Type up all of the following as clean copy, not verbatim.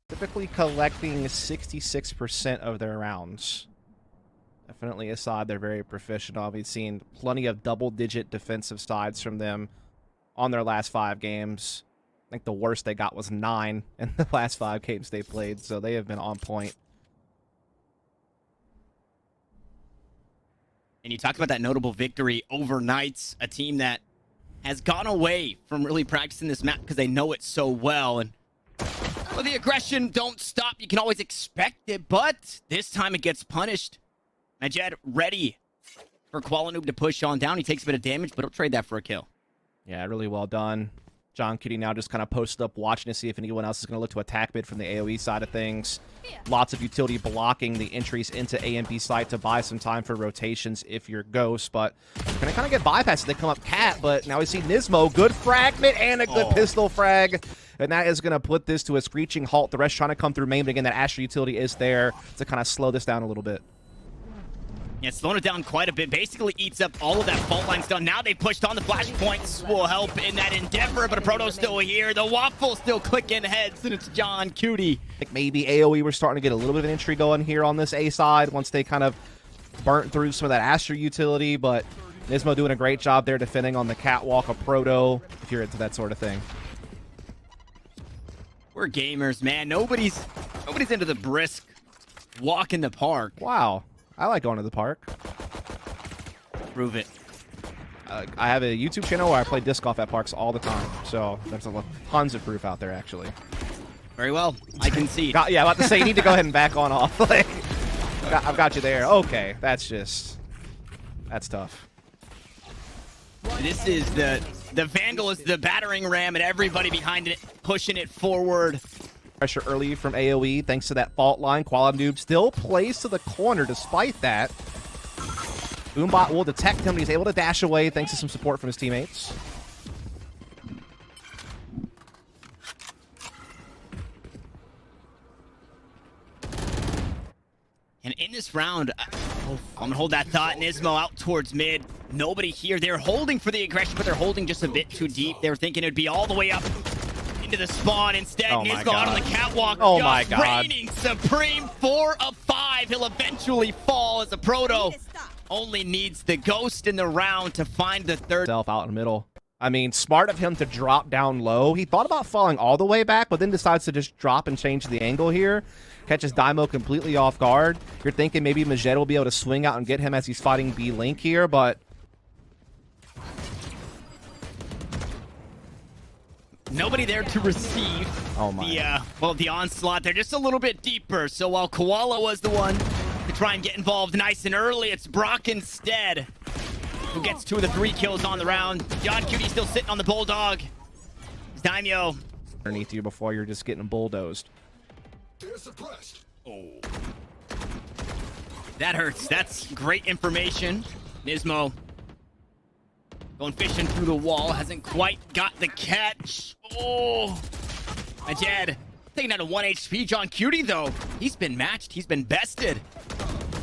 Typically collecting 66% of their rounds. Definitely a side they're very proficient on. We've seen plenty of double-digit defensive sides from them on their last 5 games. I think the worst they got was 9 in the last 5 games they played, so they have been on point. And you talk about that notable victory over Knights, a team that has gone away from really practicing this map because they know it so well. And well, the aggression don't stop. You can always expect it, but this time it gets punished. Majed ready for Qualinoob to push on down. He takes a bit of damage, but he'll trade that for a kill. Yeah, really well done. John Cutie now just kind of posted up, watching to see if anyone else is going to look to attack mid from the AOE side of things. Lots of utility blocking the entries into A and B site to buy some time for rotations if you're Ghost, but going to kind of get bypassed. They come up Cat, but now we see Nismo. Good fragment and a good pistol frag. And that is going to put this to a screeching halt. The rest trying to come through main, but again, that Asher utility is there to kind of slow this down a little bit. Yeah, slowing it down quite a bit. Basically eats up all of that fault line stuff. Now they pushed on the flashpoints. Will help in that endeavor, but a Proto's still here. The Waffle still clicking heads, and it's John Cutie. I think maybe AOE were starting to get a little bit of an entry going here on this A side once they kind of burnt through some of that Asher utility, but Nismo doing a great job there defending on the catwalk of Proto, if you're into that sort of thing. We're gamers, man. Nobody's into the brisk walk in the park. Wow. I like going to the park. Prove it. I have a YouTube channel where I play disc golf at parks all the time, so there's tons of proof out there, actually. Very well. I can see. Yeah, I'm about to say, you need to go ahead and back on off. Like, I've got you there. Okay, that's tough. This is the Vandal is the battering ram, and everybody behind it pushing it forward. Pressure early from AOE thanks to that fault line. Qualinoob still plays to the corner despite that. Boombot will detect him. He's able to dash away thanks to some support from his teammates. And in this round, I'm going to hold that thought. Nismo out towards mid. Nobody here. They're holding for the aggression, but they're holding just a bit too deep. They were thinking it would be all the way up into the spawn. Instead, Nismo out on the catwalk. Oh my God. Reigning supreme. 4 of 5. He'll eventually fall as a Proto only needs the Ghost in the round to find the third. Self out in the middle. I mean, smart of him to drop down low. He thought about falling all the way back, but then decides to just drop and change the angle here. Catches Daimo completely off guard. You're thinking maybe Majed will be able to swing out and get him as he's fighting B-Link here, but nobody there to receive the onslaught. They're just a little bit deeper. So while Koala was the one to try and get involved nice and early, it's Brock instead who gets 2 of the 3 kills on the round. John Cutie still sitting on the Bulldog. Daimyo underneath you before you're just getting bulldozed. Oh. That hurts. That's great information. Nismo going fishing through the wall. Hasn't quite got the catch. Oh. Majed taking out a 1 HP. John Cutie, though, he's been matched. He's been bested.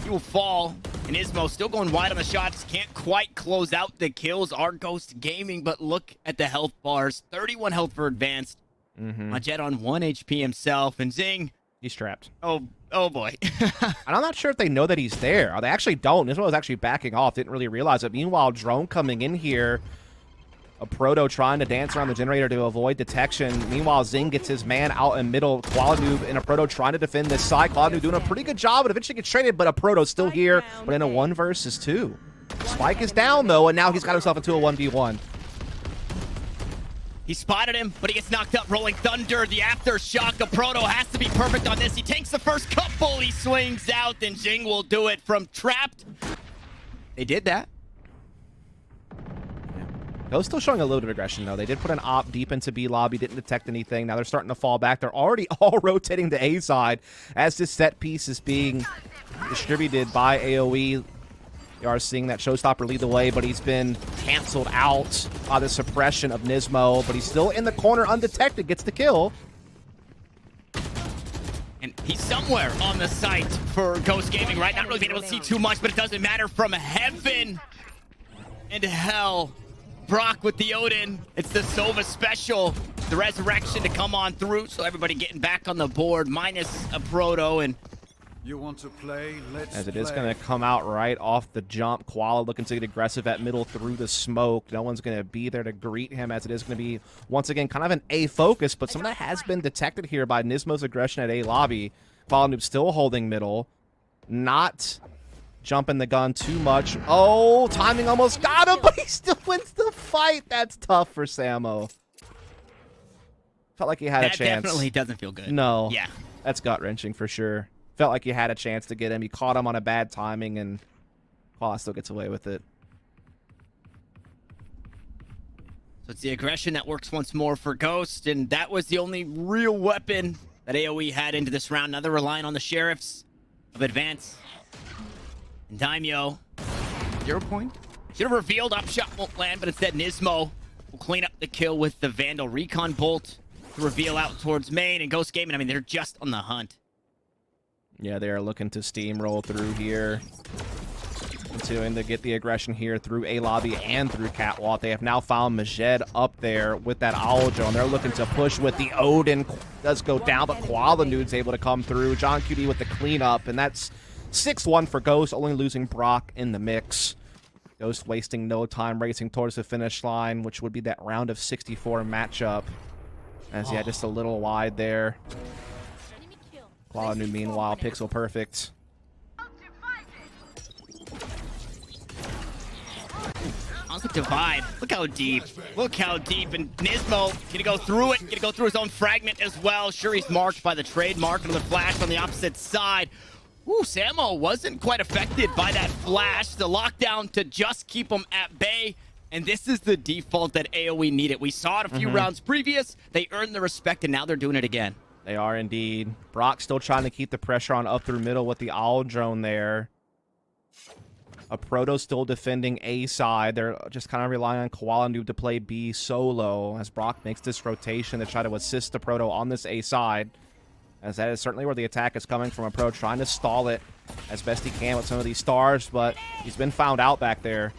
He will fall. And Nismo still going wide on the shots. Can't quite close out the kills. Our Ghost Gaming, but look at the health bars. 31 health for advanced. Majed on 1 HP himself. And Zing, he's trapped. Oh boy. And I'm not sure if they know that he's there. They actually don't. Nismo was actually backing off. Didn't really realize it. Meanwhile, Drone coming in here. A Proto trying to dance around the generator to avoid detection. Meanwhile, Zing gets his man out in middle. Qualinoob and a Proto trying to defend this side. Qualinoob doing a pretty good job, but eventually gets traded, but a Proto's still here, but in a 1 versus 2. Spike is down, though, and now he's got himself into a 1v1. He spotted him, but he gets knocked up. Rolling Thunder, the aftershock of Proto has to be perfect on this. He takes the first couple, he swings out, and Jing will do it from trapped. They did that. Ghost still showing a little bit of aggression, though. They did put an op deep into B lobby, didn't detect anything. Now they're starting to fall back. They're already all rotating to A side as this set piece is being distributed by AOE. You are seeing that Showstopper lead the way, but he's been canceled out by the suppression of Nismo, but he's still in the corner undetected, gets the kill. And he's somewhere on the site for Ghost Gaming, right? Not really being able to see too much, but it doesn't matter. From heaven, in hell. Brock with the Odin. It's the Sova special. The resurrection to come on through. So everybody getting back on the board, minus a Proto. And you want to play? Let's As it is going to come out right off the jump. Koala looking to get aggressive at middle through the smoke. No one's going to be there to greet him, as it is going to be, once again, kind of an A focus. But some of that has been detected here by Nismo's aggression at A lobby. Koala Noob still holding middle. Not jumping the gun too much. Oh, timing almost got him, but he still wins the fight. That's tough for Samo. Felt like he had a chance. That definitely doesn't feel good. No. Yeah. That's gut-wrenching for sure. Felt like you had a chance to get him. You caught him on a bad timing, and Koala still gets away with it. So it's the aggression that works once more for Ghost, and that was the only real weapon that AOE had into this round. Now they're relying on the Sheriffs of Advance. And Daimyo, 0 point. Should have revealed Upshot won't land, but instead Nismo will clean up the kill with the Vandal Recon Bolt to reveal out towards main. And Ghost Gaming, I mean, they're just on the hunt. Yeah, they are looking to steamroll through here. Continuing to get the aggression here through A lobby and through Catwalk. They have now found Majed up there with that Owl Drone. They're looking to push with the Odin. Does go down, but Koala Noob's able to come through. John QD with the cleanup, and that's 6-1 for Ghost, only losing Brock in the mix. Ghost wasting no time racing towards the finish line, which would be that round of 64 matchup. As yeah, just a little wide there. Koala Noob, meanwhile, pixel perfect. Also divide. Look how deep. Look how deep. And Nismo gonna go through it. Gonna go through his own fragment as well. Sure, he's marked by the trademark. Another flash on the opposite side. Ooh, Samo wasn't quite affected by that flash. The lockdown to just keep him at bay. And this is the default that AOE needed. We saw it a few rounds previous. They earned the respect, and now they're doing it again. They are indeed. Brock still trying to keep the pressure on up through middle with the Owl Drone there. A Proto still defending A side. They're just kind of relying on Koala Noob to play B solo as Brock makes this rotation to try to assist the Proto on this A side. As that is certainly where the attack is coming from. A Pro trying to stall it as best he can with some of these stars, but he's been found out back there.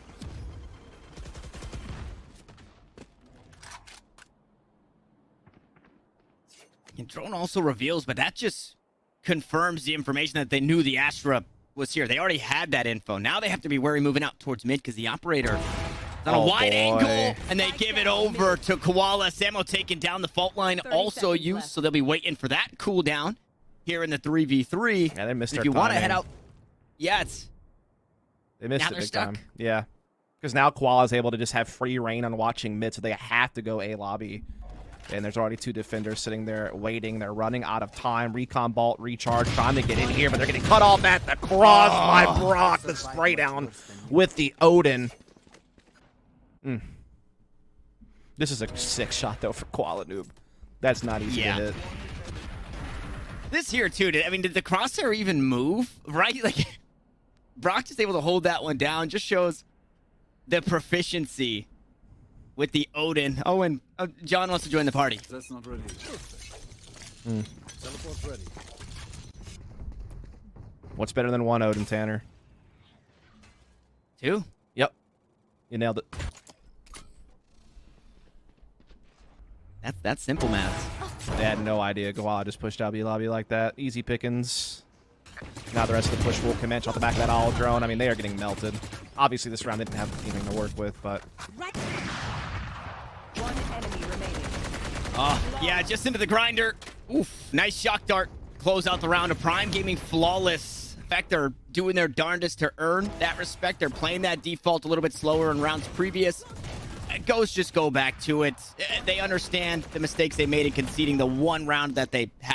And Drone also reveals, but that just confirms the information that they knew the Astra was here. They already had that info. Now they have to be wary moving out towards mid because the operator is on a wide angle, and they give it over to Koala. Samo taking down the fault line, also used, so they'll be waiting for that cooldown here in the 3v3. Yeah, they missed their If you want to timing. head out, yeah, it's They missed now it they're big stuck. time. Yeah. Because now Koala is able to just have free reign on watching mid, so they have to go A lobby. And there's already 2 defenders sitting there waiting. They're running out of time. Recon Bolt, recharge, trying to get in here, but they're getting cut off at the cross by Brock. The spray down with the Odin. This is a sick shot, though, for Koala Noob. That's not easy to hit. This here, too, did the crosshair even move? Right? Like, Brock just able to hold that one down. Just shows the proficiency with the Odin. Oh, and John wants to join the party. That's not ready. Teleport ready. What's better than 1 Odin, Tanner? 2? Yep. You nailed it. That's simple math. They had no idea Koala just pushed out B lobby like that. Easy pickings. Now the rest of the push will commence off the back of that Owl Drone. I mean, they are getting melted. Obviously, this round they didn't have anything to work with, but... One enemy remaining. Yeah, just into the grinder. Oof, nice shock dart. Close out the round of Prime Gaming flawless. In fact, they're doing their darndest to earn that respect. They're playing that default a little bit slower in rounds previous. Ghosts just go back to it. They understand the mistakes they made in conceding the one round that they had.